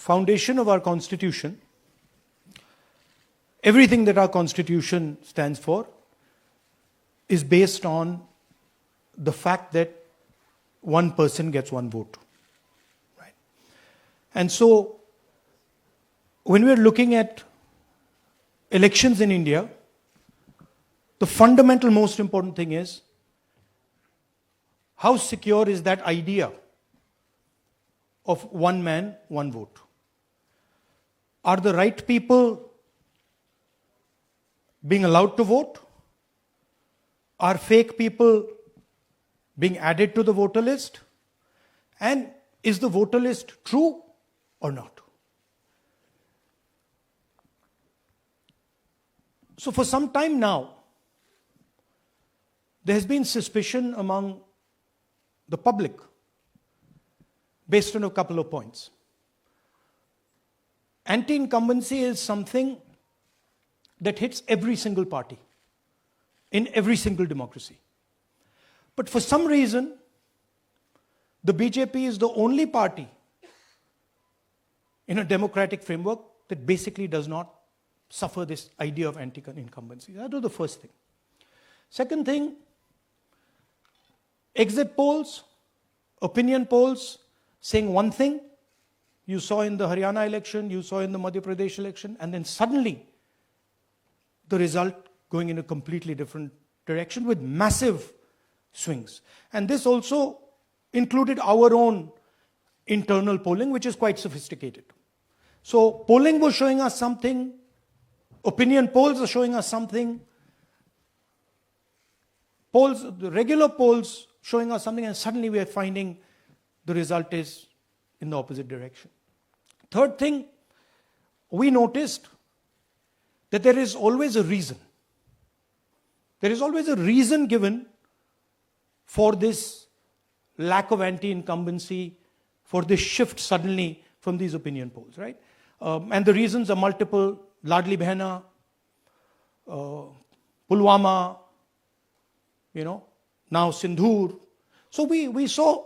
foundation of our Constitution, everything that our Constitution stands for is based on the fact that one person gets one vote. Right? And so, when we're looking at elections in India, the fundamental most important thing is how secure is that idea of one man, one vote? Are the right people being allowed to vote? Are fake people being added to the voter list? And is the voter list true or not? So for some time now, there has been suspicion among the public based on a couple of points. Anti-incumbency is something that hits every single party in every single democracy. But for some reason, the BJP is the only party in a democratic framework that basically does not suffer this idea of anti-incumbency. That was the first thing. Second thing, exit polls, opinion polls saying one thing, you saw in the Haryana election, you saw in the Madhya Pradesh election, and then suddenly the result going in a completely different direction with massive swings. And this also included our own internal polling, which is quite sophisticated. So polling was showing us something, opinion polls are showing us something, polls, the regular polls showing us something, and suddenly we are finding the result is in the opposite direction. Third thing, we noticed that there is always a reason. There is always a reason given for this lack of anti-incumbency, for this shift suddenly from these opinion polls, right? And the reasons are multiple. Ladli Behna, Pulwama, now Sindhur. So we saw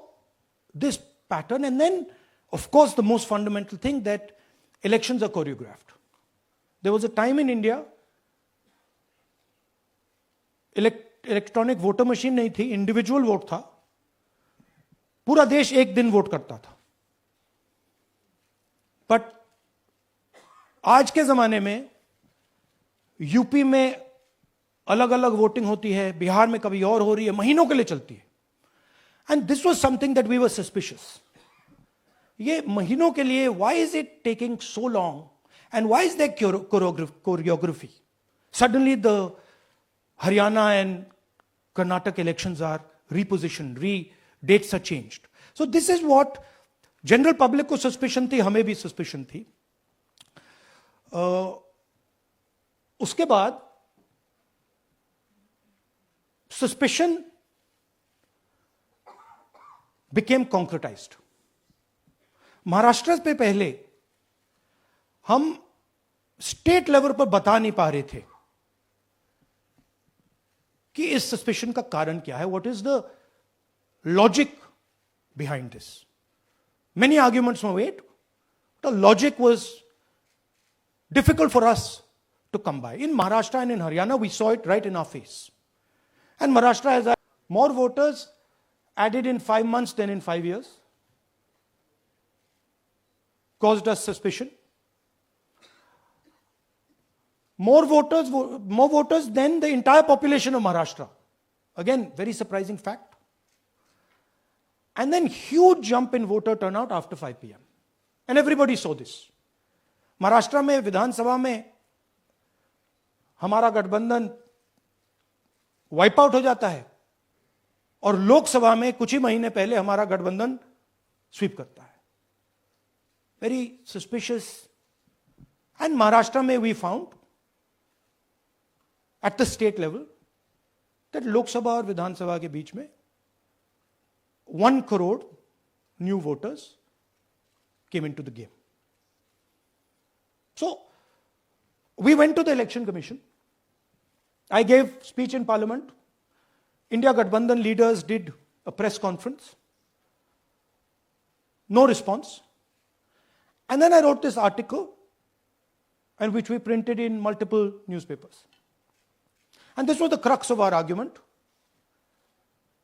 this pattern, and then, of course, the most fundamental thing that elections are choreographed. There was a time in India, electronic voter machine नहीं थी, individual vote था, पूरा देश एक दिन vote करता था. But आज के जमाने में यूपी में अलग अलग वोटिंग होती है, बिहार में कभी और हो रही है, महीनों के लिए चलती है. And this was something that we were suspicious. ये महीनों के लिए, why is it taking so long and why is that choreography? Suddenly the Haryana and Karnataka elections are repositioned, dates are changed. So this is what general public को suspicion थी, हमें भी suspicion थी. उसके बाद suspicion became concretized. महाराष्ट्र पे पहले हम स्टेट लेवल पर बता नहीं पा रहे थे कि इस सस्पेशन का कारण क्या है, what is the logic behind this. Many arguments were made, the logic was difficult for us to come by. In Maharashtra and in Haryana we saw it right in our face. And Maharashtra has more voters added in 5 months than in 5 years, caused us suspicion. More voters than the entire population of Maharashtra. Again, very surprising fact. And then huge jump in voter turnout after 5 p.m. And everybody saw this. Maharashtra में विधानसभा में हमारा गठबंधन wipe out हो जाता है और लोकसभा में कुछ ही महीने पहले हमारा गठबंधन स्वीप करता है. Very suspicious. एंड महाराष्ट्र में we found at the state level that Lok Sabha और विधानसभा के बीच में 1 crore new voters came into the game. So we went to the election commission. I gave speech in parliament. India Gathbandhan leaders did a press conference. No response. And then I wrote this article, and which we printed in multiple newspapers. And this was the crux of our argument.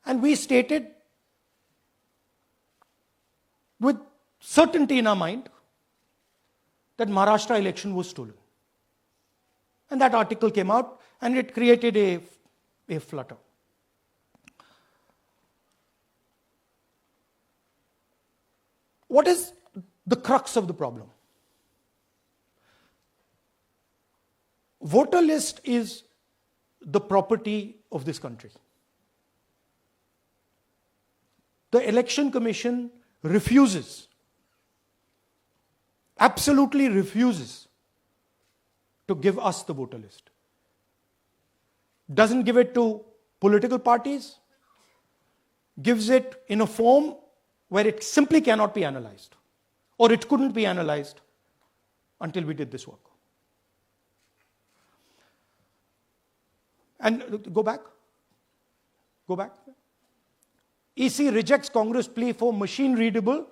And we stated with certainty in our mind that Maharashtra election was stolen. And that article came out, and it created a flutter. What is the crux of the problem? Voter list is the property of this country. The Election Commission refuses, absolutely refuses to give us the voter list. Doesn't give it to political parties, gives it in a form where it simply cannot be analyzed, or it couldn't be analyzed until we did this work. And go back. EC rejects Congress plea for machine readable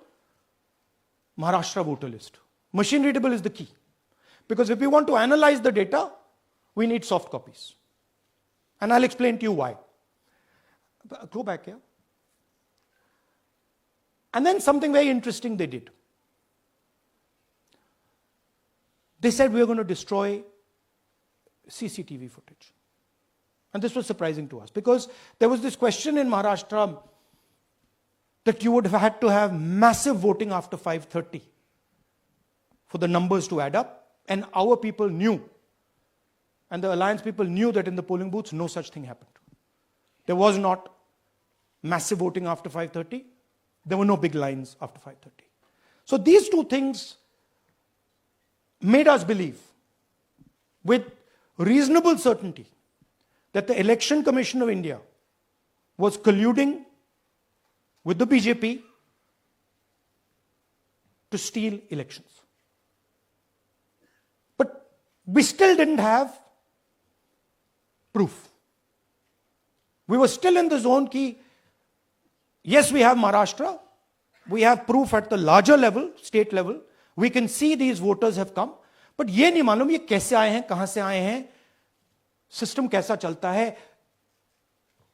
Maharashtra voter list. Machine readable is the key. Because if we want to analyze the data, we need soft copies. And I'll explain to you why. Go back here. And then something very interesting they did. They said we are going to destroy CCTV footage. And this was surprising to us because there was this question in Maharashtra that you would have had to have massive voting after 5:30 for the numbers to add up. And our people knew, and the alliance people knew that in the polling booths, no such thing happened. There was not massive voting after 5:30. There were no big lines after 5:30. So these two things made us believe with reasonable certainty that the Election Commission of India was colluding with the BJP to steal elections. But we still didn't have proof. We were still in the zone ki, yes, we have Maharashtra, we have proof at the larger level, state level, we can see these voters have come, but ये नहीं मालूम ये कैसे आए हैं, कहां से आए हैं, सिस्टम कैसा चलता है,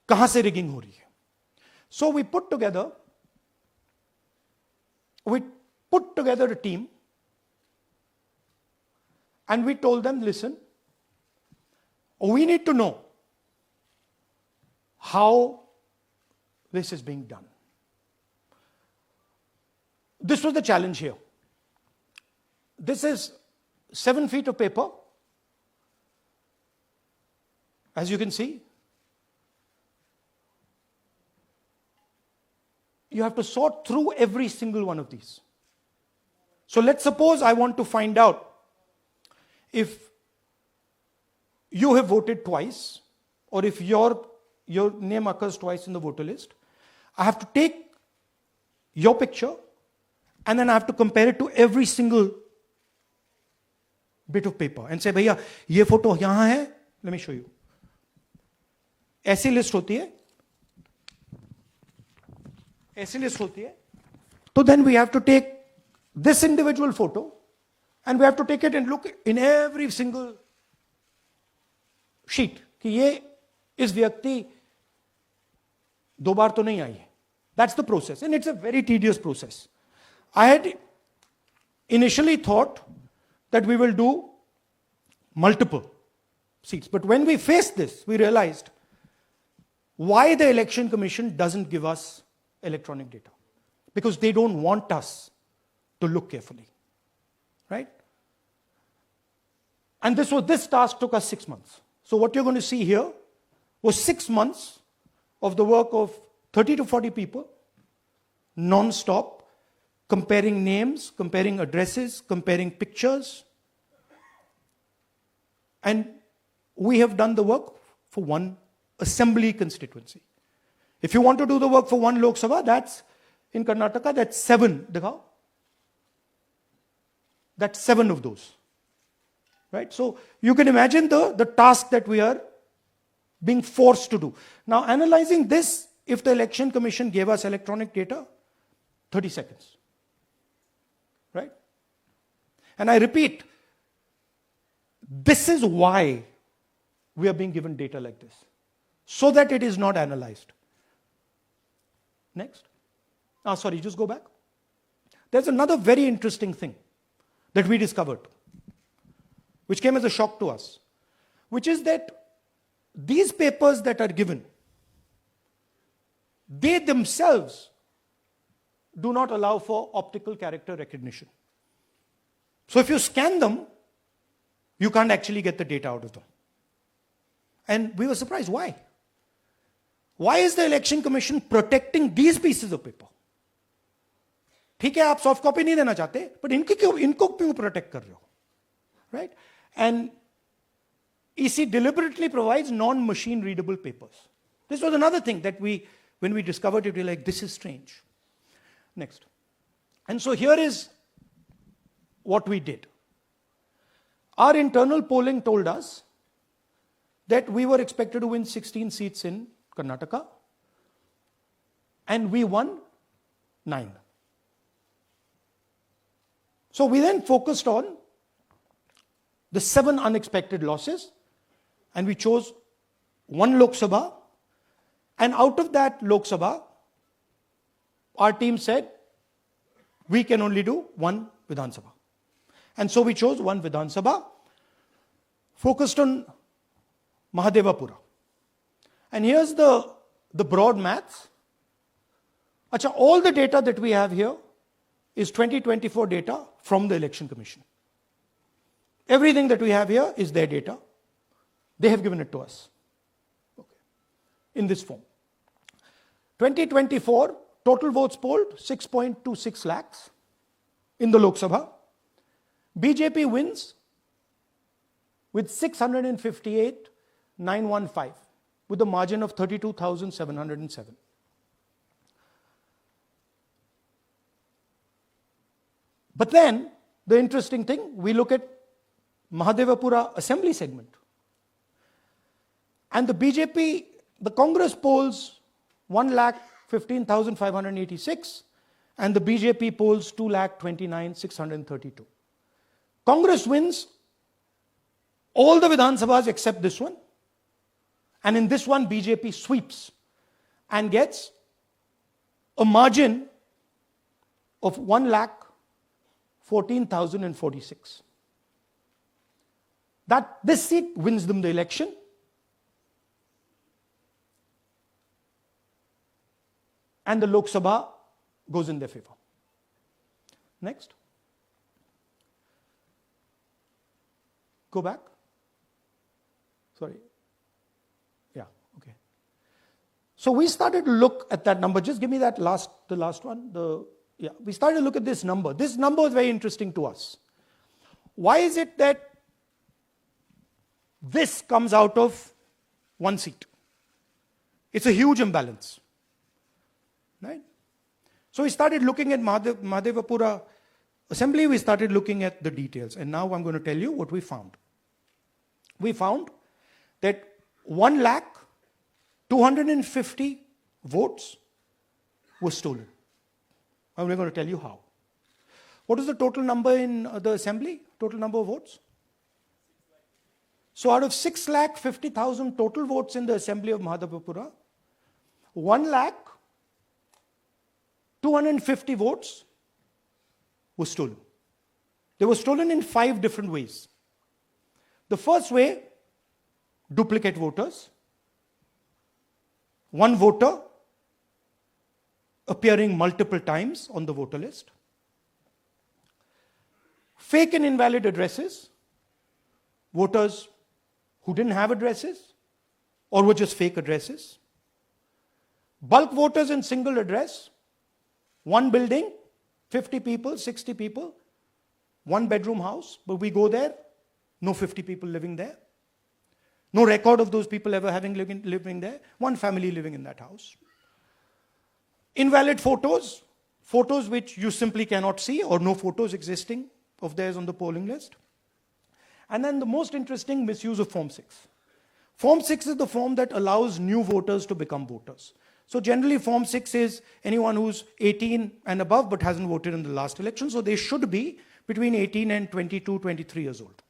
कहां से रिगिंग हो रही है. So we put together a team and we told them, listen, we need to know how this is being done. This was the challenge here. This is 7 feet of paper. As you can see, you have to sort through every single one of these. So let's suppose I want to find out if you have voted twice or if your name occurs twice in the voter list. I have to take your picture and then I have to compare it to every single bit of paper and say, भैया ये photo यहां है, let me show you. ऐसी list होती है, ऐसी list होती है. So then we have to take this individual photo and we have to take it and look in every single sheet कि ये इस व्यक्ति दो बार तो नहीं आई है. That's the process and it's a very tedious process. I had initially thought that we will do multiple seats, but when we faced this, we realized why the Election Commission doesn't give us electronic data. Because they don't want us to look carefully. Right? And this task took us 6 months. So what you're going to see here was 6 months of the work of 30 to 40 people, non-stop, comparing names, comparing addresses, comparing pictures. And we have done the work for one assembly constituency. If you want to do the work for one Lok Sabha, that's in Karnataka, that's 7. Dikhao. That's 7 of those. Right? So you can imagine the task that we are being forced to do. Now analyzing this, if the Election Commission gave us electronic data, 30 seconds. Right? And I repeat, this is why we are being given data like this, so that it is not analyzed. Next. Sorry, just go back. There's another very interesting thing that we discovered, which came as a shock to us, which is that these papers that are given, they themselves do not allow for optical character recognition. So if you scan them, you can't actually get the data out of them. And we were surprised. Why? Why is the Election Commission protecting these pieces of paper? ठीक है, आप soft copy नहीं देना चाहते, but इनको क्यों protect कर रहे हो? Right? And EC deliberately provides non-machine readable papers. This was another thing that when we discovered it, we were like, this is strange. Next. And so here is what we did. Our internal polling told us that we were expected to win 16 seats in Karnataka, and we won 9. So we then focused on the 7 unexpected losses, and we chose 1 Lok Sabha, and out of that Lok Sabha, our team said, we can only do 1 Vidhan Sabha. And so we chose 1 Vidhan Sabha, focused on Mahadevapura. And here's the broad maths. Achha, all the data that we have here is 2024 data from the Election Commission. Everything that we have here is their data. They have given it to us. Okay. In this form. 2024, total votes polled, 6.26 lakhs in the Lok Sabha. BJP wins with 658,915 with a margin of 32,707. But then, the interesting thing, we look at Mahadevapura assembly segment. And the BJP, the Congress polls 1,15,586 and the BJP polls 2,29,632. Congress wins all the Vidhan Sabhas except this one. And in this one, BJP sweeps and gets a margin of 1,14,046. This seat wins them the election. And the Lok Sabha goes in their favor. Next. Go back. Sorry. Yeah, okay. So we started to look at that number. Just give me the last one. We started to look at this number. This number was very interesting to us. Why is it that this comes out of 1 seat? It's a huge imbalance. Right? So we started looking at Mahadevapura assembly, we started looking at the details. And now I'm going to tell you what we found. We found that 1,250,000 votes were stolen. And we're going to tell you how. What is the total number in the assembly? Total number of votes? So out of 6,50,000 total votes in the assembly of Mahadevapura, 1,250,000 votes were stolen. They were stolen in 5 different ways. The first way, duplicate voters. One voter appearing multiple times on the voter list. Fake and invalid addresses. Voters who didn't have addresses or were just fake addresses. Bulk voters in single address. One building, 50 people, 60 people, 1 bedroom house, but we go there, no 50 people living there. No record of those people ever having living there. 1 family living in that house. Invalid photos, photos which you simply cannot see or no photos existing of theirs on the polling list. And then the most interesting, misuse of Form 6. Form 6 is the form that allows new voters to become voters. So generally Form 6 is anyone who's 18 and above but hasn't voted in the last election, so they should be, between 18 and 22, 23 years old.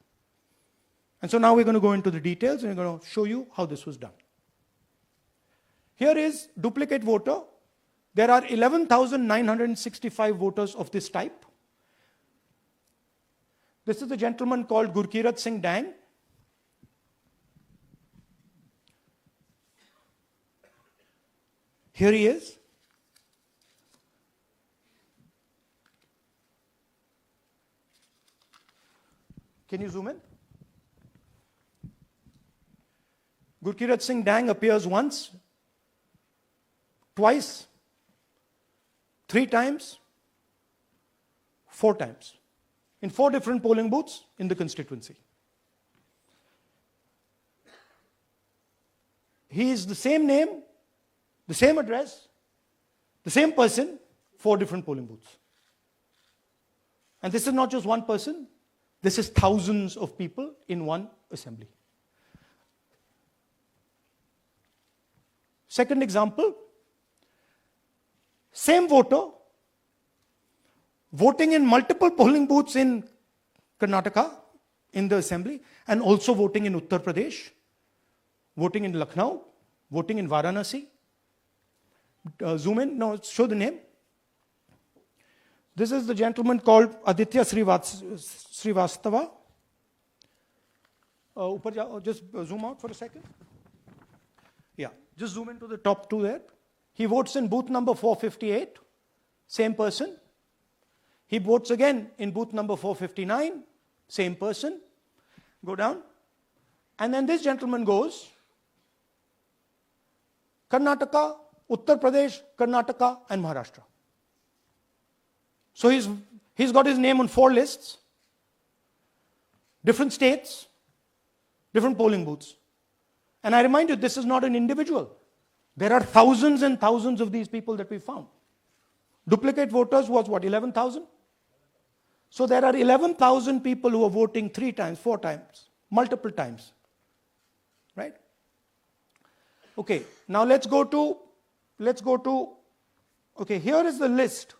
And so now we're going to go into the details and we're going to show you how this was done. Here is duplicate voter. There are 11,965 voters of this type. This is a gentleman called Gurkirat Singh Dang. Here he is. Can you zoom in? Gurkirat Singh Dang appears once, twice, 3 times, 4 times, in 4 different polling booths in the constituency. He is the same name, the same address, the same person, 4 different polling booths. And this is not just one person, this is thousands of people in one assembly. Second example, same voter voting in multiple polling booths in Karnataka in the assembly and also voting in Uttar Pradesh, voting in Lucknow, voting in Varanasi. Zoom in, no, show the name. This is the gentleman called Aditya Srivastava. Just zoom out for a second. Yeah, just zoom into the top 2 there. He votes in booth number 458, same person. He votes again in booth number 459, same person. Go down. And then this gentleman goes Karnataka, Uttar Pradesh, Karnataka, and Maharashtra. So he's got his name on 4 lists, different states, different polling booths. And I remind you, this is not an individual. There are thousands and thousands of these people that we found. Duplicate voters was what, 11,000? So there are 11,000 people who are voting 3 times, 4 times, multiple times. Right? Okay, now let's go to, okay, here is the list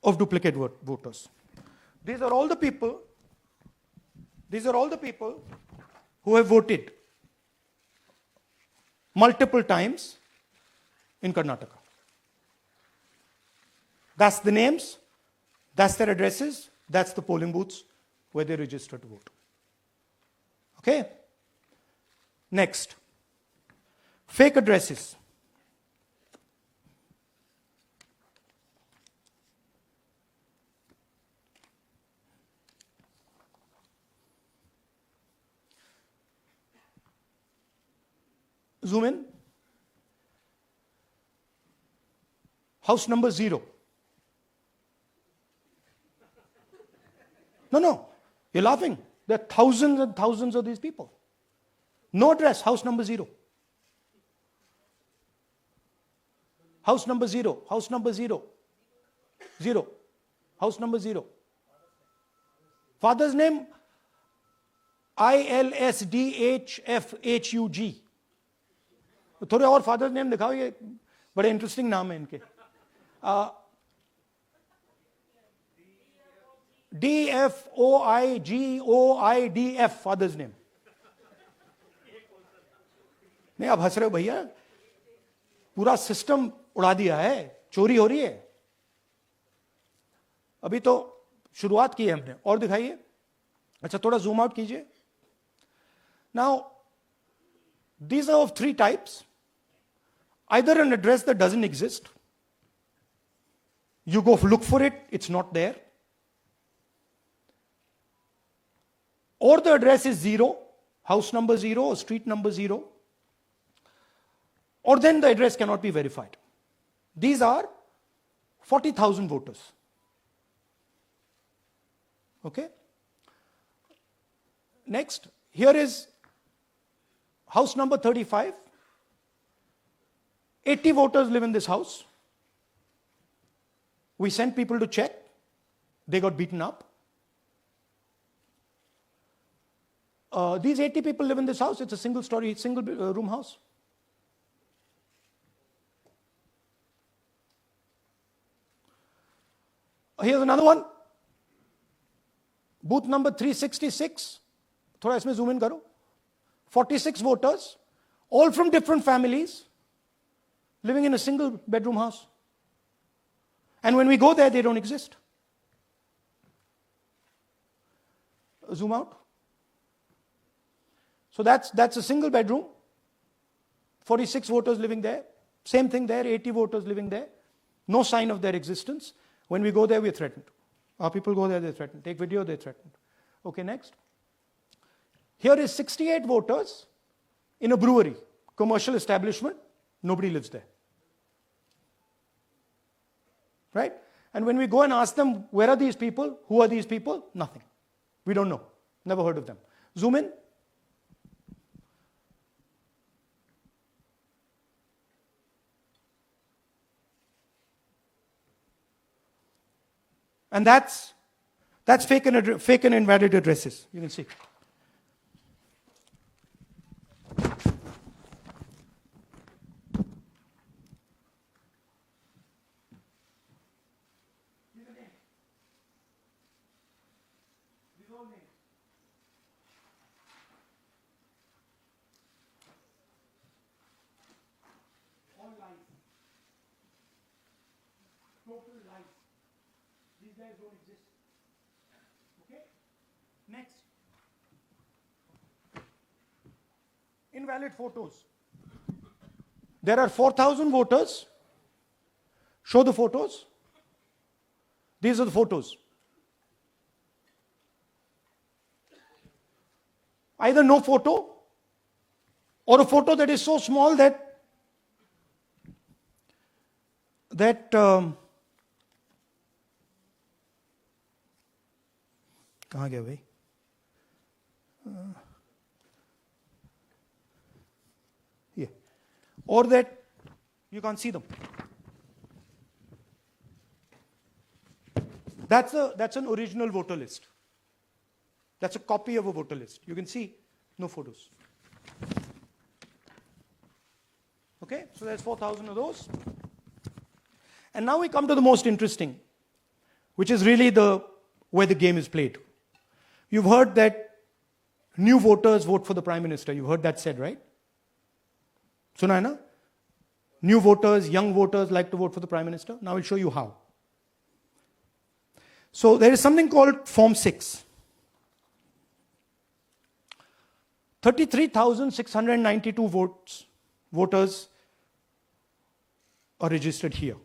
of duplicate voters. These are all the people who have voted multiple times in Karnataka. That's the names, that's their addresses, that's the polling booths where they register to vote. Okay? Next, fake addresses. Zoom in. House number 0. No, you're laughing. There are thousands and thousands of these people. No address, house number 0. House number 0, house number 0. 0. House number 0. Father's name, ILSDHFHUG. थोड़े और father's name दिखाओ, ये बड़े interesting नाम है इनके. DFOIGOIDF father's name. नहीं, आप हंस रहे हो भैया, पूरा सिस्टम उड़ा दिया है, चोरी हो रही है. अभी तो शुरुआत की है हमने. और दिखाइए. अच्छा, थोड़ा जूम आउट कीजिए. Now these are of 3 types. Either an address that doesn't exist, you go look for it, it's not there, or the address is 0, house number 0 or street number 0, or then the address cannot be verified. These are 40,000 voters. Okay? Next, here is house number 35. 80 voters live in this house. We sent people to check. They got beaten up. These 80 people live in this house. It's a single room house. Here's another one. booth number 366, थोड़ा इसमें zoom in करो, 46 voters, all from different families, living in a single bedroom house. And when we go there, they don't exist. Zoom out. So that's a single bedroom, 46 voters living there. Same thing there, 80 voters living there. No sign of their existence. When we go there, we're threatened. Our people go there, they're threatened. Take video, they're threatened. Okay, next. Here is 68 voters in a brewery, commercial establishment. Nobody lives there. Right? And when we go and ask them, where are these people? Who are these people? Nothing. We don't know. Never heard of them. Zoom in. And that's fake and invalid addresses. You can see. All lies. Total lies. These guys don't exist. Okay? Next. Invalid photos. There are 4,000 voters. Show the photos. These are the photos. Either no photo or a photo that is so small that कहाँ गया भाई? Here. Or that you can't see them. That's an original voter list. That's a copy of a voter list. You can see no photos. Okay, so there's 4,000 of those. And now we come to the most interesting, which is really where the game is played. You've heard that new voters vote for the Prime Minister. You've heard that said, right? Suna hai na? New voters, young voters like to vote for the Prime Minister. Now I'll show you how. So there is something called Form 6. 33,692 voters are registered here.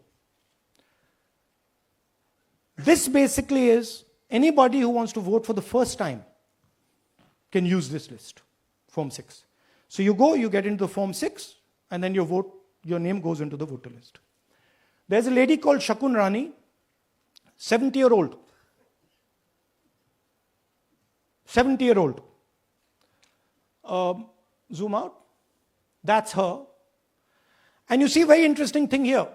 This basically is anybody who wants to vote for the first time can use this list, Form 6. So you go, you get into the Form 6, and then your name goes into the voter list. There's a lady called Shakun Rani, 70-year-old. 70-year-old. Zoom out. That's her. And you see a very interesting thing here.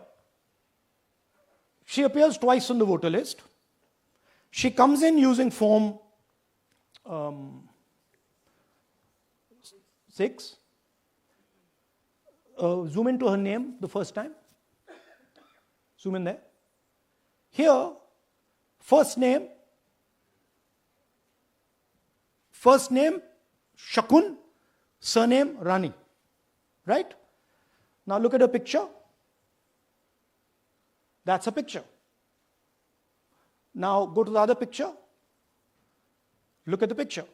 She appears twice on the voter list. She comes in using Form 6. Zoom into her name the first time. Zoom in there. Here, first name Shakun, surname Rani. Right? Now look at her picture. That's a picture. Now go to the other picture. Look at the picture.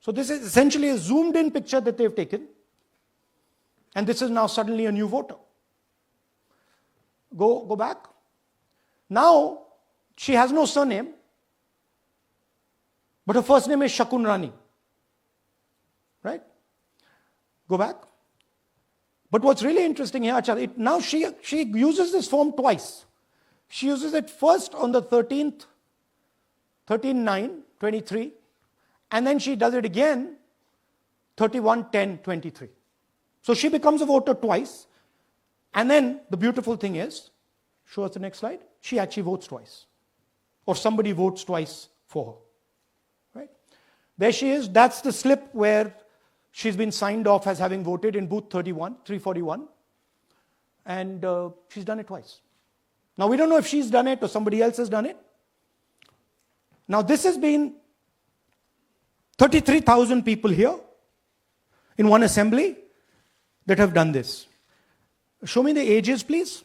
So this is essentially a zoomed in picture that they've taken. And this is now suddenly a new voter. Go back. Now she has no surname, but her first name is Shakun Rani. Right? Go back. But what's really interesting here, now she uses this form twice. She uses it first on the 13th, 13/9/23, and then she does it again 31/10/23. So she becomes a voter twice, and then the beautiful thing is, show us the next slide, she actually votes twice. Or somebody votes twice for her. Right? There she is, that's the slip where she's been signed off as having voted in booth 341, and she's done it twice. Now we don't know if she's done it or somebody else has done it. Now this has been 33,000 people here in one assembly that have done this. Show me the ages, please.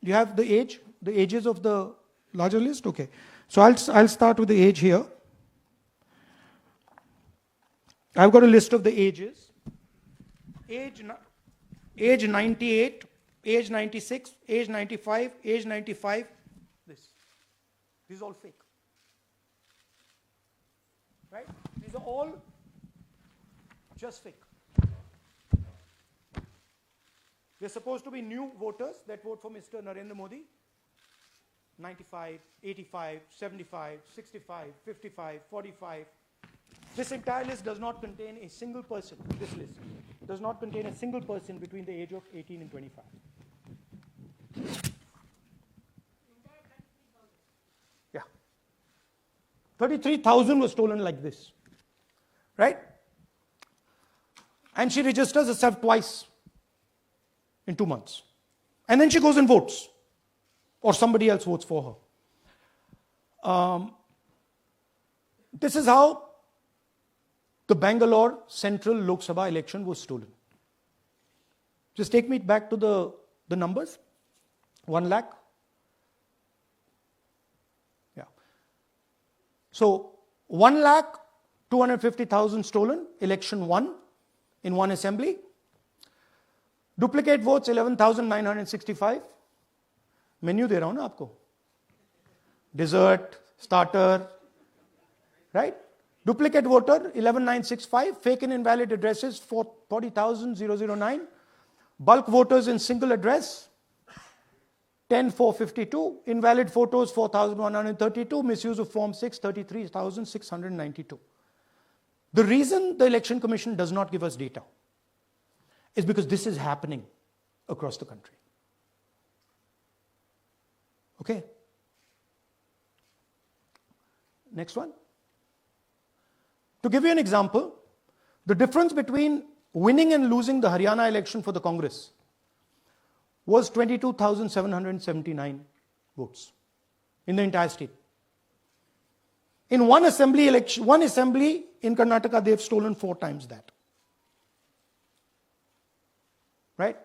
Do you have the ages of the larger list? Okay. So I'll start with the age here. I've got a list of the ages. Age 98, age 96, age 95, age 95. This is all fake. Right? These are all just fake. They're supposed to be new voters that vote for Mr. Narendra Modi. 95, 85, 75, 65, 55, 45. This entire list does not contain a single person. This list does not contain a single person between the age of 18 and 25. Yeah. 33,000 was stolen like this. Right? And she registers herself twice in 2 months. And then she goes and votes. Or somebody else votes for her. This is how the Bangalore Central Lok Sabha election was stolen. Just take me back to the numbers. 1 lakh. Yeah. So 1,250,000 stolen, election won in one assembly. Duplicate votes 11,965. Menu दे रहा हूं ना आपको. Dessert, starter, right? Duplicate voter 11,965. Fake and invalid addresses 40,009. Bulk voters in single address 10,452. Invalid photos 4,132. Misuse of Form 6 33,692. The reason the Election Commission does not give us data is because this is happening across the country. Okay. Next one. To give you an example, the difference between winning and losing the Haryana election for the Congress was 22,779 votes in the entire state. In one assembly in Karnataka, they've stolen 4 times that. Right?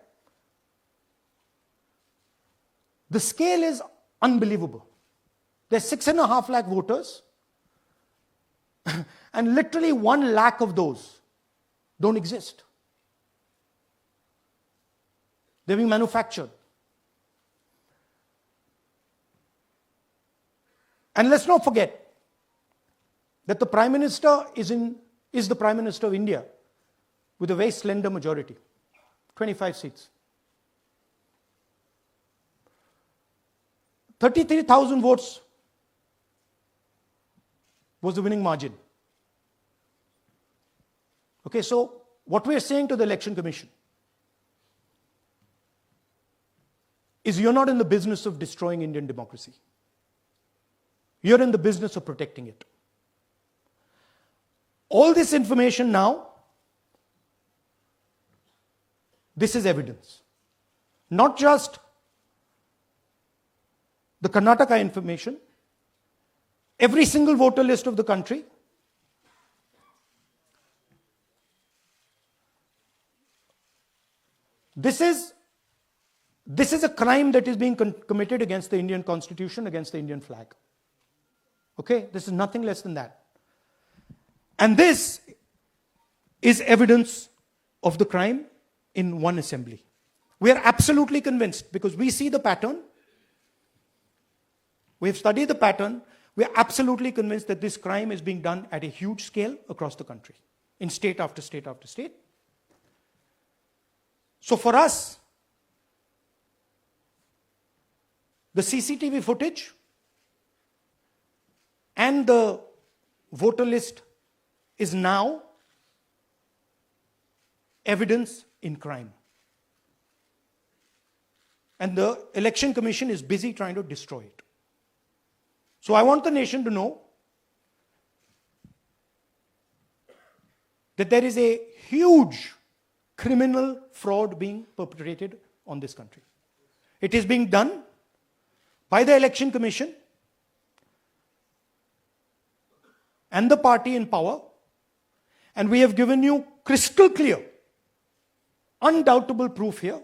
The scale is unbelievable. There's 6.5 lakh voters, and literally 1 lakh of those don't exist. They're being manufactured. And let's not forget that the Prime Minister is the Prime Minister of India with a very slender majority, 25 seats. 33,000 votes was the winning margin. Okay, so what we are saying to the Election Commission is you're not in the business of destroying Indian democracy. You're in the business of protecting it. All this information now, this is evidence. Not just the Karnataka information, every single voter list of the country. This is a crime that is being committed against the Indian Constitution, against the Indian flag. Okay, this is nothing less than that. And this is evidence of the crime in one assembly. We are absolutely convinced because we see the pattern. We have studied the pattern. We are absolutely convinced that this crime is being done at a huge scale across the country, in state after state after state. So for us, the CCTV footage and the voter list is now evidence in crime. And the Election Commission is busy trying to destroy it. So I want the nation to know that there is a huge criminal fraud being perpetrated on this country. It is being done by the Election Commission and the party in power, and we have given you crystal clear, undoubtable proof here.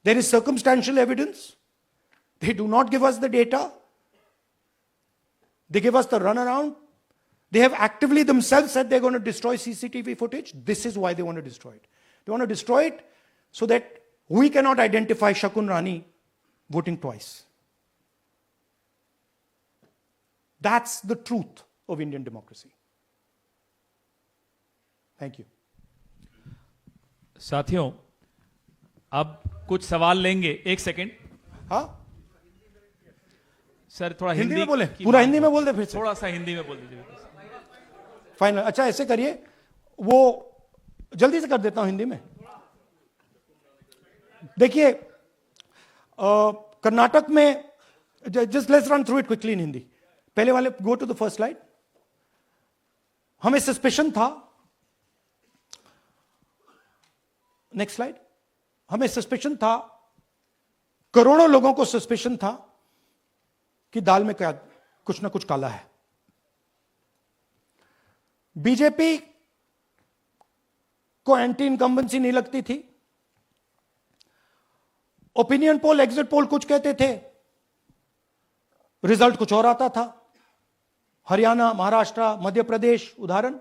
There is circumstantial evidence. They do not give us the data. They give us the runaround. They have actively themselves said they're going to destroy CCTV footage. This is why they want to destroy it. They want to destroy it so that we cannot identify Shakun Rani voting twice. That's the truth of Indian democracy. Thank you. साथियों, अब कुछ सवाल लेंगे. एक second. हाँ, sir थोड़ा हिंदी हिंदी में बोले, पूरा हिंदी में बोल दे फिर से. थोड़ा सा हिंदी में बोल दीजिए. फाइनल. अच्छा ऐसे करिए, वो जल्दी से कर देता हूं हिंदी में. देखिए, कर्नाटक में, just let's run through it quickly in Hindi. पहले वाले, go to the first slide. हमें सस्पेशन था, नेक्स्ट स्लाइड. हमें सस्पेशन था, करोड़ों लोगों को सस्पेशन था कि दाल में क्या कुछ ना कुछ काला है. बीजेपी को एंटी इनकम्बेंसी नहीं लगती थी. ओपिनियन पोल, एग्जिट पोल कुछ कहते थे, रिजल्ट कुछ और आता था. हरियाणा, महाराष्ट्र, मध्य प्रदेश उदाहरण.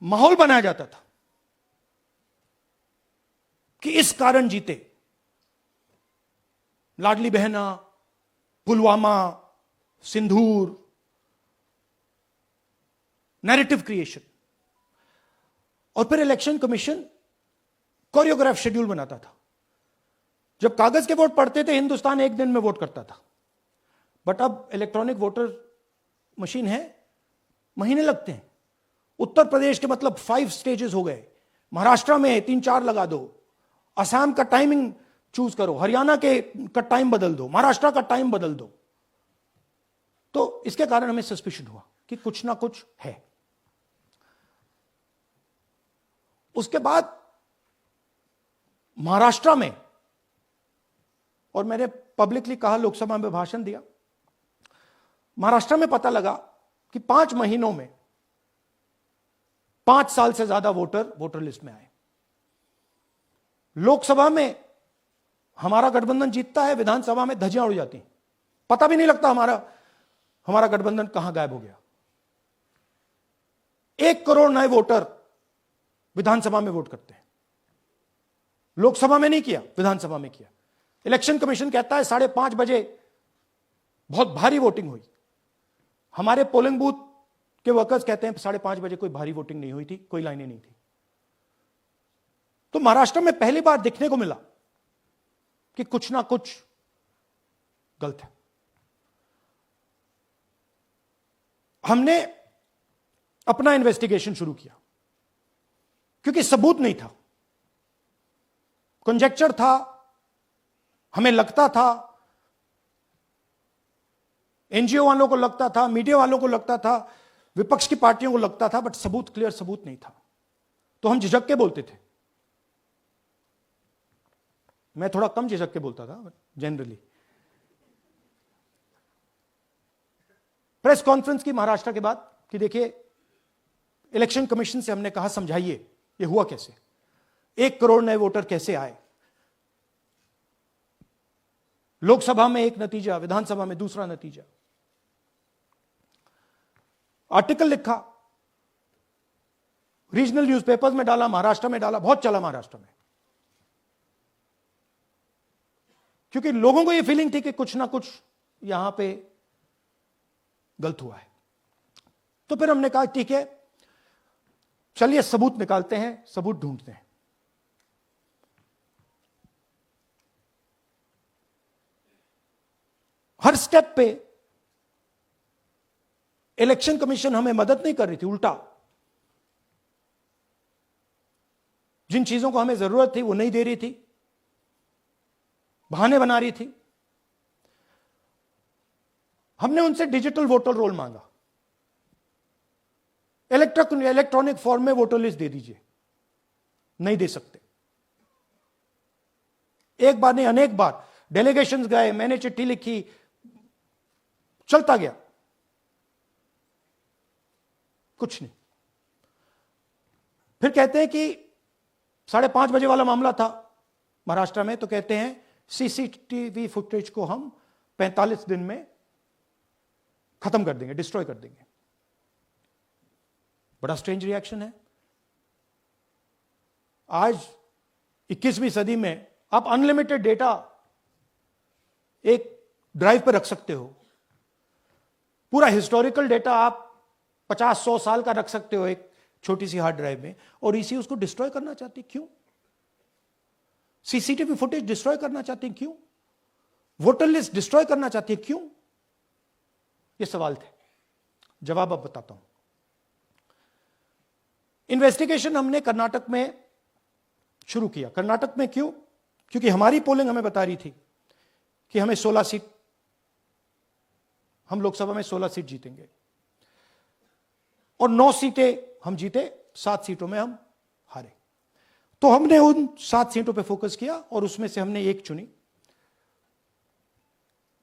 माहौल बनाया जाता था कि इस कारण जीते. लाडली बहना, पुलवामा, सिंदूर, नैरेटिव क्रिएशन. और फिर इलेक्शन कमीशन कोरियोग्राफ शेड्यूल बनाता था. जब कागज के वोट पड़ते थे, हिंदुस्तान एक दिन में वोट करता था. बट अब इलेक्ट्रॉनिक वोटर मशीन है, महीने लगते हैं. उत्तर प्रदेश के मतलब 5 स्टेजेस हो गए. महाराष्ट्र में 3-4 लगा दो. असम का टाइमिंग चूज करो, हरियाणा का टाइम बदल दो, महाराष्ट्र का टाइम बदल दो. तो इसके कारण हमें सस्पिशन हुआ कि कुछ ना कुछ है. उसके बाद महाराष्ट्र में, और मैंने पब्लिकली कहा, लोकसभा में भाषण दिया, महाराष्ट्र में पता लगा कि 5 महीनों में 5 साल से ज्यादा वोटर लिस्ट में आए. लोकसभा में हमारा गठबंधन जीतता है, विधानसभा में धज्जियां उड़ जाती हैं. पता भी नहीं लगता हमारा गठबंधन कहां गायब हो गया. 1 करोड़ नए वोटर विधानसभा में वोट करते हैं. लोकसभा में नहीं किया, विधानसभा में किया. इलेक्शन कमीशन कहता है 5:30 बजे बहुत भारी वोटिंग हुई. हमारे पोलिंग बूथ के वर्कर्स कहते हैं 5:30 बजे कोई भारी वोटिंग नहीं हुई थी, कोई लाइनें नहीं थी. तो महाराष्ट्र में पहली बार देखने को मिला कि कुछ ना कुछ गलत है. हमने अपना इन्वेस्टिगेशन शुरू किया क्योंकि सबूत नहीं था, कंजेक्चर था. हमें लगता था, एनजीओ वालों को लगता था, मीडिया वालों को लगता था, विपक्ष की पार्टियों को लगता था, बट सबूत, क्लियर सबूत नहीं था. तो हम झिझक के बोलते थे. मैं थोड़ा कम झिझक के बोलता था, बट जनरली. प्रेस कॉन्फ्रेंस की महाराष्ट्र के बाद कि देखिए, इलेक्शन कमीशन से हमने कहा समझाइए ये हुआ कैसे, 1 करोड़ नए वोटर कैसे आए. लोकसभा में एक नतीजा, विधानसभा में दूसरा नतीजा. आर्टिकल लिखा, रीजनल न्यूज़पेपर्स में डाला, महाराष्ट्र में डाला, बहुत चला महाराष्ट्र में. क्योंकि लोगों को यह फीलिंग थी कि कुछ ना कुछ यहां पे गलत हुआ है. तो फिर हमने कहा ठीक है, चलिए सबूत निकालते हैं, सबूत ढूंढते हैं. हर स्टेप पे इलेक्शन कमीशन हमें मदद नहीं कर रही थी, उल्टा जिन चीजों को हमें जरूरत थी वो नहीं दे रही थी, बहाने बना रही थी. हमने उनसे डिजिटल वोटर रोल मांगा, इलेक्ट्रॉनिक फॉर्म में वोटर लिस्ट दे दीजिए. नहीं दे सकते. एक बार नहीं, अनेक बार डेलीगेशंस गए, मैंने चिट्ठी लिखी, चलता गया, कुछ नहीं। फिर कहते हैं कि 5:30 बजे वाला मामला था महाराष्ट्र में, तो कहते हैं सीसीटीवी फुटेज को हम 45 दिन में खत्म कर देंगे, डिस्ट्रॉय कर देंगे। बड़ा स्ट्रेंज रिएक्शन है। आज 21वीं सदी में आप अनलिमिटेड डेटा एक ड्राइव पर रख सकते हो। पूरा हिस्टोरिकल डेटा आप 50-100 साल का रख सकते हो एक छोटी सी हार्ड ड्राइव में, और इसी उसको डिस्ट्रॉय करना चाहती, क्यों? सीसीटीवी फुटेज डिस्ट्रॉय करना चाहती, क्यों? वोटर लिस्ट डिस्ट्रॉय करना चाहती है, क्यों? ये सवाल थे, जवाब अब बताता हूं। इन्वेस्टिगेशन हमने कर्नाटक में शुरू किया। कर्नाटक में क्यों? क्योंकि हमारी पोलिंग हमें बता रही थी कि हमें 16 सीट, हम लोकसभा में 16 सीट जीतेंगे, और 9 सीटें हम जीते, 7 सीटों में हम हारे। तो हमने उन 7 सीटों पे फोकस किया, और उसमें से हमने एक चुनी,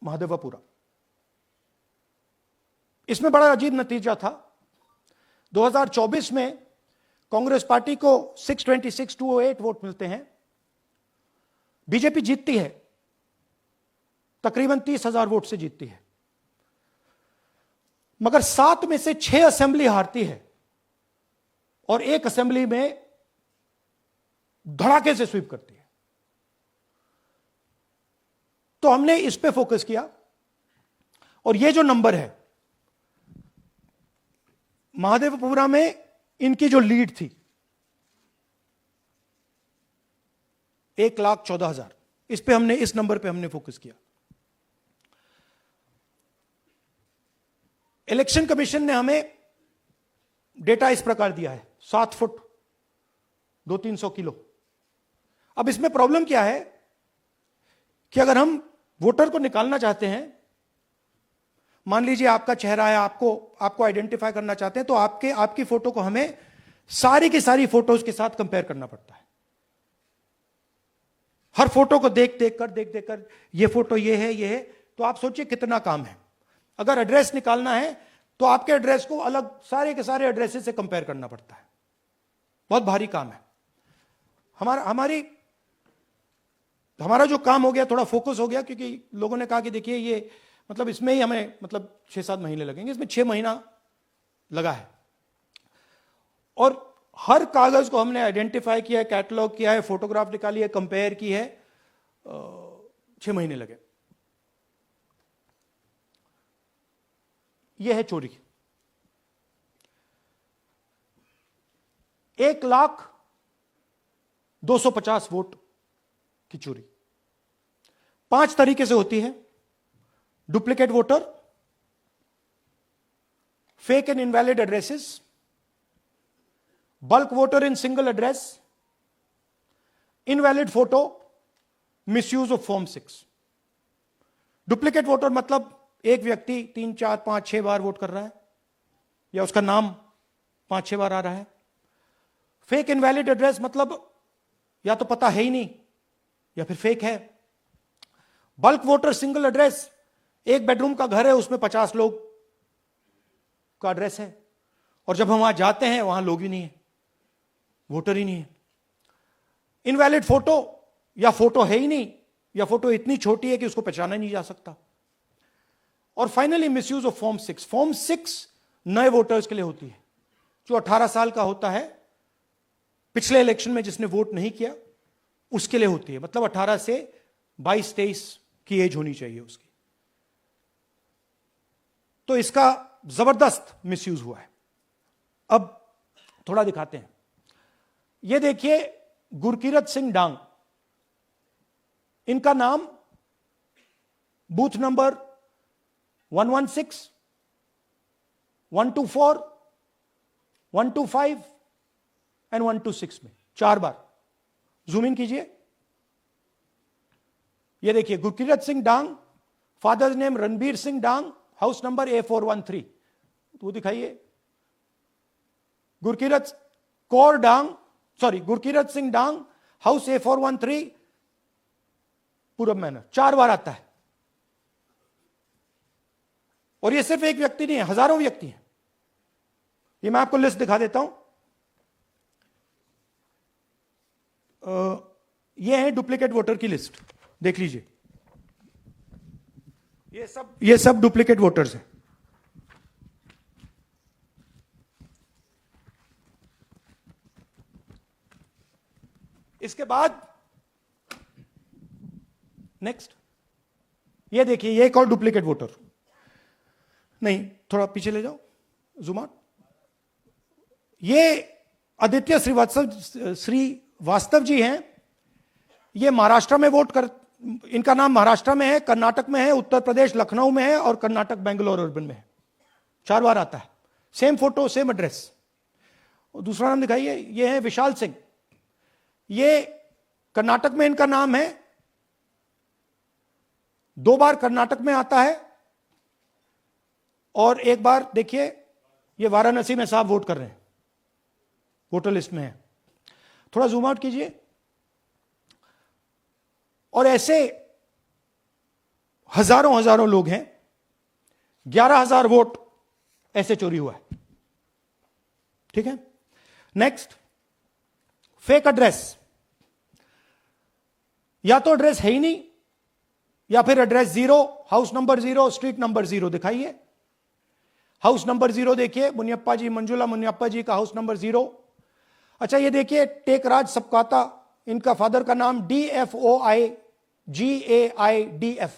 महादेवपुरा। इसमें बड़ा अजीब नतीजा था। 2024 में कांग्रेस पार्टी को 626-208 वोट मिलते हैं, बीजेपी जीतती है, तकरीबन 30,000 वोट से जीतती है, मगर 7 में से 6 असेंबली हारती है, और 1 असेंबली में धड़ाके से स्वीप करती है। तो हमने इस पे फोकस किया, और ये जो नंबर है, महादेवपुरा में इनकी जो लीड थी 1,14,000, इस पे हमने, इस नंबर पे हमने फोकस किया। इलेक्शन कमीशन ने हमें डेटा इस प्रकार दिया है, 7 फुट 200-300 किलो। अब इसमें प्रॉब्लम क्या है कि अगर हम वोटर को निकालना चाहते हैं, मान लीजिए आपका चेहरा है, आपको आइडेंटिफाई करना चाहते हैं, तो आपकी फोटो को हमें सारी की सारी फोटोज के साथ कंपेयर करना पड़ता है। हर फोटो को देख कर ये फोटो ये है, तो आप सोचिए कितना काम है। अगर एड्रेस निकालना है तो आपके एड्रेस को अलग सारे के सारे एड्रेसेस से कंपेयर करना पड़ता है, बहुत भारी काम है। हमारा जो काम हो गया, थोड़ा फोकस हो गया, क्योंकि लोगों ने कहा कि देखिए ये मतलब इसमें ही हमें मतलब 6-7 महीने लगेंगे, इसमें 6 महीना लगा है, और हर कागज को हमने आइडेंटिफाई किया है, कैटलॉग किया है, फोटोग्राफ निकाली है, कंपेयर की है, 6 महीने लगे। यह है चोरी। 1,02,50 वोट की चोरी 5 तरीके से होती है: duplicate voter, fake and invalid addresses, bulk voter in single address, invalid photo, misuse of form 6। Duplicate voter मतलब एक व्यक्ति 3, 4, 5, 6 बार वोट कर रहा है, या उसका नाम 5-6 बार आ रहा है। फेक इनवैलिड एड्रेस मतलब या तो पता है ही नहीं, या फिर फेक है। बल्क वोटर सिंगल एड्रेस, एक बेडरूम का घर है, उसमें 50 लोग का एड्रेस है, और जब हम वहां जाते हैं वहां लोग ही नहीं है, वोटर ही नहीं है। इनवैलिड फोटो, या फोटो है ही नहीं, या फोटो इतनी छोटी है कि उसको पहचाना नहीं जा सकता। और finally misuse of form 6। Form 6 नए वोटर्स के लिए होती है, जो 18 साल का होता है, पिछले इलेक्शन में जिसने वोट नहीं किया उसके लिए होती है। मतलब 18 से 22-23 की एज होनी चाहिए उसकी। तो इसका जबरदस्त मिसयूज हुआ है। अब थोड़ा दिखाते हैं। यह देखिए, गुरकीरत सिंह डांग, इनका नाम बूथ नंबर 116, 124, 125 एंड 126 में 4 बार। जूम इन कीजिए, यह देखिए, गुरकीरत सिंह डांग, फादर्स नेम रणबीर सिंह डांग, हाउस नंबर A413। तो दिखाइए, गुरकीरत सिंह डांग, हाउस A413, पूरब मैनर। 4 बार आता है। और ये सिर्फ एक व्यक्ति नहीं है, हजारों व्यक्ति हैं। ये मैं आपको लिस्ट दिखा देता हूं। ये है डुप्लीकेट वोटर की लिस्ट, देख लीजिए। ये सब डुप्लीकेट वोटर्स हैं। इसके बाद नेक्स्ट, ये देखिए, ये एक और डुप्लीकेट वोटर। नहीं, थोड़ा पीछे ले जाओ, जूम आउट। ये आदित्य श्रीवास्तव जी हैं। ये महाराष्ट्र में वोट कर, इनका नाम महाराष्ट्र में है, कर्नाटक में है, उत्तर प्रदेश लखनऊ में है और कर्नाटक बेंगलोर अर्बन में है। 4 बार आता है, सेम फोटो सेम एड्रेस। और दूसरा नाम दिखाइए, ये है विशाल सिंह। ये कर्नाटक में इनका नाम है, 2 बार कर्नाटक में आता है और 1 बार देखिए ये वाराणसी में साहब वोट कर रहे हैं, वोटर लिस्ट में है। थोड़ा जूम आउट कीजिए। और ऐसे हजारों लोग हैं, 11,000 वोट ऐसे चोरी हुआ है। ठीक है, नेक्स्ट, फेक एड्रेस। या तो एड्रेस है ही नहीं, या फिर address 0, house number 0, street number 0 दिखाइए। हाउस नंबर 0 देखिए, मुनियप्पा जी, मंजुला मुनियप्पा जी का हाउस नंबर 0। अच्छा, ये देखिए टेकराज सबकाता, इनका फादर का नाम DFOIGAIDF,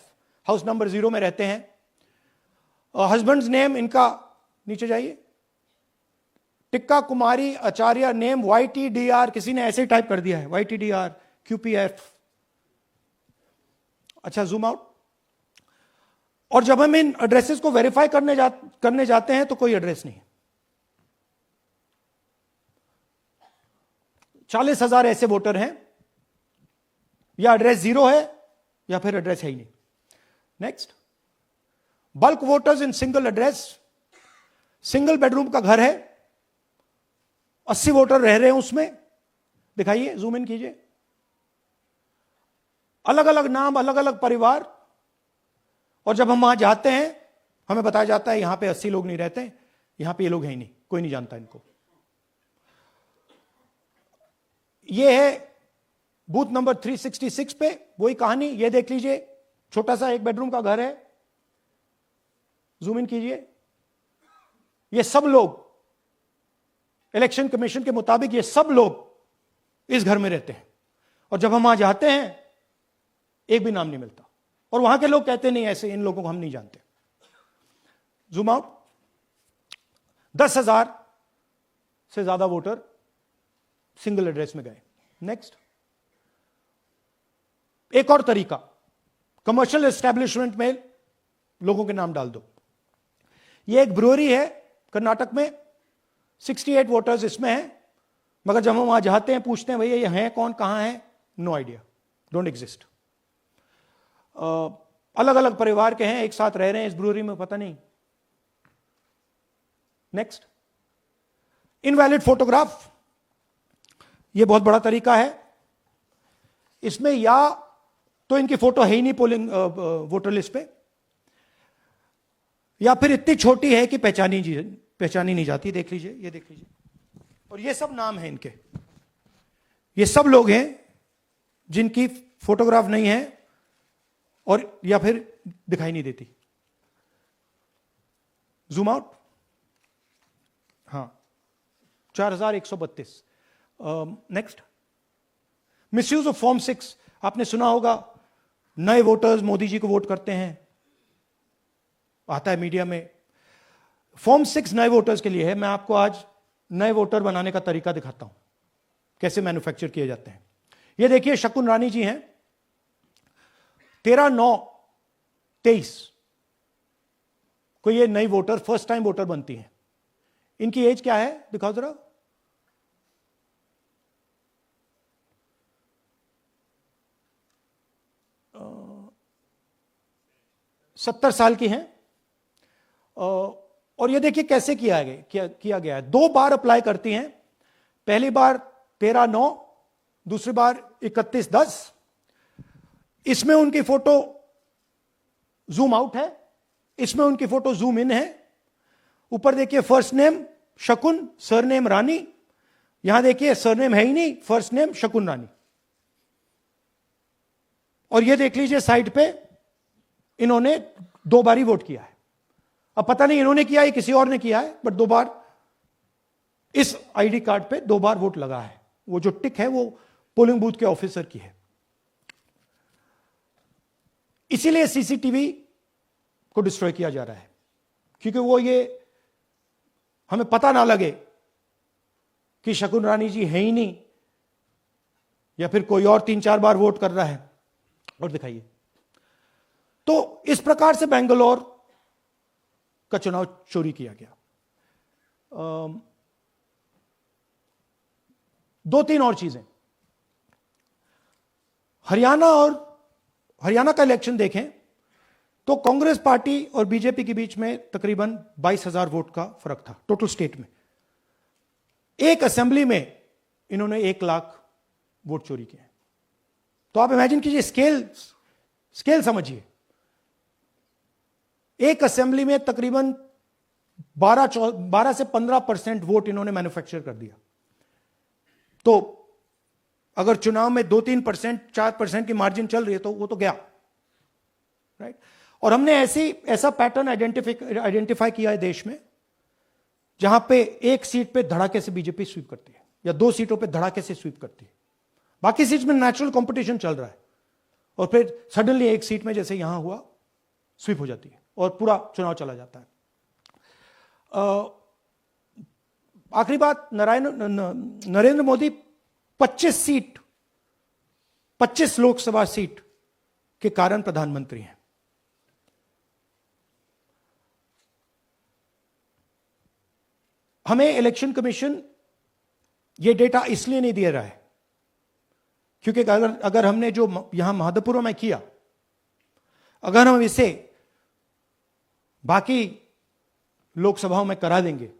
हाउस नंबर 0 में रहते हैं। हस्बैंड्स नेम इनका, नीचे जाइए, टिक्का कुमारी आचार्य, नेम YTDR, किसी ने ऐसे ही टाइप कर दिया है, YTDR QPF। अच्छा, जूम आउट। और जब हम इन एड्रेसेस को वेरीफाई करने जाते हैं तो कोई एड्रेस नहीं है। 40,000 ऐसे वोटर हैं, या एड्रेस 0 है या फिर एड्रेस है ही नहीं। Next, bulk voters in single address. Single bedroom का घर है, 80 वोटर रह रहे हैं उसमें, दिखाइए, जूम इन कीजिए। अलग अलग नाम, अलग अलग परिवार। और जब हम वहां जाते हैं हमें बताया जाता है यहां पे 80 लोग नहीं रहते, यहां पे ये लोग हैं ही नहीं, कोई नहीं जानता इनको। ये है बूथ नंबर 366 पे वही कहानी। ये देख लीजिए, छोटा सा 1 बेडरूम का घर है, जूम इन कीजिए। ये सब लोग, इलेक्शन कमीशन के मुताबिक ये सब लोग इस घर में रहते हैं। और जब हम वहां जाते हैं एक भी नाम नहीं मिलता, और वहां के लोग कहते नहीं, ऐसे इन लोगों को हम नहीं जानते। Zoom out. 10,000 से ज्यादा वोटर सिंगल एड्रेस में गए। नेक्स्ट, एक और तरीका, कमर्शियल एस्टेब्लिशमेंट में लोगों के नाम डाल दो। ये एक ब्रूअरी है कर्नाटक में, 68 वोटर्स इसमें हैं, मगर जब हम वहां जाते हैं पूछते हैं भैया ये हैं कौन, कहां है, नो आइडिया, डोंट एग्जिस्ट। अलग अलग परिवार के हैं, एक साथ रह रहे हैं इस ब्रूअरी में, पता नहीं। Next, invalid photograph. यह बहुत बड़ा तरीका है। इसमें या तो इनकी फोटो है ही नहीं पोलिंग वोटर लिस्ट पे, या फिर इतनी छोटी है कि पहचानी नहीं जाती। देख लीजिए, ये देख लीजिए, और ये सब नाम है इनके। ये सब लोग हैं जिनकी फोटोग्राफ नहीं है और या फिर दिखाई नहीं देती। Zoom out. हां, 4132। Next, misuse of form 6। आपने सुना होगा, नए वोटर्स मोदी जी को वोट करते हैं, आता है मीडिया में। फॉर्म 6 नए वोटर्स के लिए है। मैं आपको आज नए वोटर बनाने का तरीका दिखाता हूं, कैसे मैन्युफैक्चर किए जाते हैं। ये देखिए, शकुन रानी जी हैं, 13/9/23 को ये नई वोटर, फर्स्ट टाइम वोटर बनती हैं। इनकी एज क्या है, दिखाओ जरा। 70 साल की हैं। और ये देखिए कैसे किया गया है। 2 बार अप्लाई करती हैं, पहली बार 13/9, दूसरी बार 31/10। इसमें उनकी फोटो जूम आउट है, इसमें उनकी फोटो जूम इन है। ऊपर देखिए फर्स्ट नेम शकुन, सरनेम रानी। यहां देखिए सरनेम है ही नहीं, फर्स्ट नेम शकुन रानी। और ये देख लीजिए साइड पे इन्होंने 2 बार ही वोट किया है। अब पता नहीं इन्होंने किया है किसी और ने किया है, बट 2 बार इस आईडी कार्ड पे 2 बार वोट लगा है। वो जो टिक है वो पोलिंग बूथ के ऑफिसर की है। इसीलिए सीसीटीवी को डिस्ट्रॉय किया जा रहा है, क्योंकि वो ये हमें पता ना लगे कि शकुन रानी जी है ही नहीं, या फिर कोई और 3-4 बार वोट कर रहा है। और दिखाइए, तो इस प्रकार से बेंगलोर का चुनाव चोरी किया गया। 2-3 और चीजें। हरियाणा का इलेक्शन देखें तो कांग्रेस पार्टी और बीजेपी के बीच में तकरीबन 22,000 वोट का फर्क था टोटल स्टेट में। एक असेंबली में इन्होंने 1 लाख वोट चोरी किए। तो आप इमेजिन कीजिए, स्केल समझिए। एक असेंबली में तकरीबन 12 से 15% वोट इन्होंने मैन्युफैक्चर कर दिया। तो अगर चुनाव में 2-3%, 4% की मार्जिन चल रही है तो वो तो गया, राइट। और हमने ऐसा पैटर्न आइडेंटिफाई किया है देश में, जहां पे एक सीट पे धड़ाके से बीजेपी स्वीप करती है, या 2 सीटों पे धड़ाके से स्वीप करती है। बाकी सीट में नेचुरल कंपटीशन चल रहा है, और फिर सडनली एक सीट में जैसे यहां हुआ स्वीप हो जाती है और पूरा चुनाव चला जाता है। आखिरी बात, नरेंद्र मोदी 25 लोकसभा सीट के कारण प्रधानमंत्री हैं। हमें इलेक्शन कमीशन ये डेटा इसलिए नहीं दे रहा है क्योंकि अगर हमने जो यहां महादपुरों में किया, अगर हम इसे बाकी लोकसभाओं में करा देंगे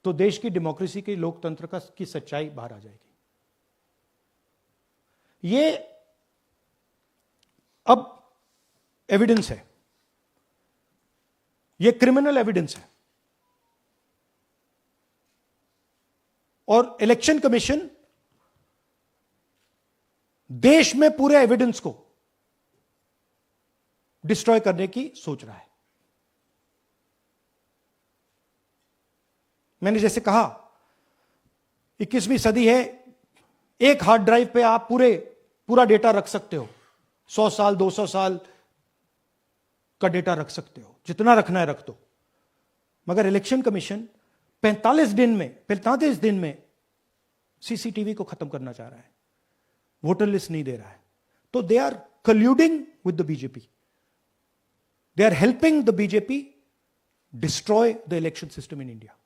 तो देश की डेमोक्रेसी की, लोकतंत्र की सच्चाई बाहर आ जाएगी। ये अब एविडेंस है, ये क्रिमिनल एविडेंस है, और इलेक्शन कमीशन देश में पूरे एविडेंस को डिस्ट्रॉय करने की सोच रहा है। मैंने जैसे कहा 21वीं सदी है, एक हार्ड ड्राइव पे आप पूरा डेटा रख सकते हो, 100 साल 200 साल का डेटा रख सकते हो, जितना रखना है रख दो। मगर इलेक्शन कमीशन 45 दिन में सीसीटीवी को खत्म करना चाह रहा है, वोटर लिस्ट नहीं दे रहा है। तो they are colluding with the BJP, they are helping the BJP destroy the election system in India.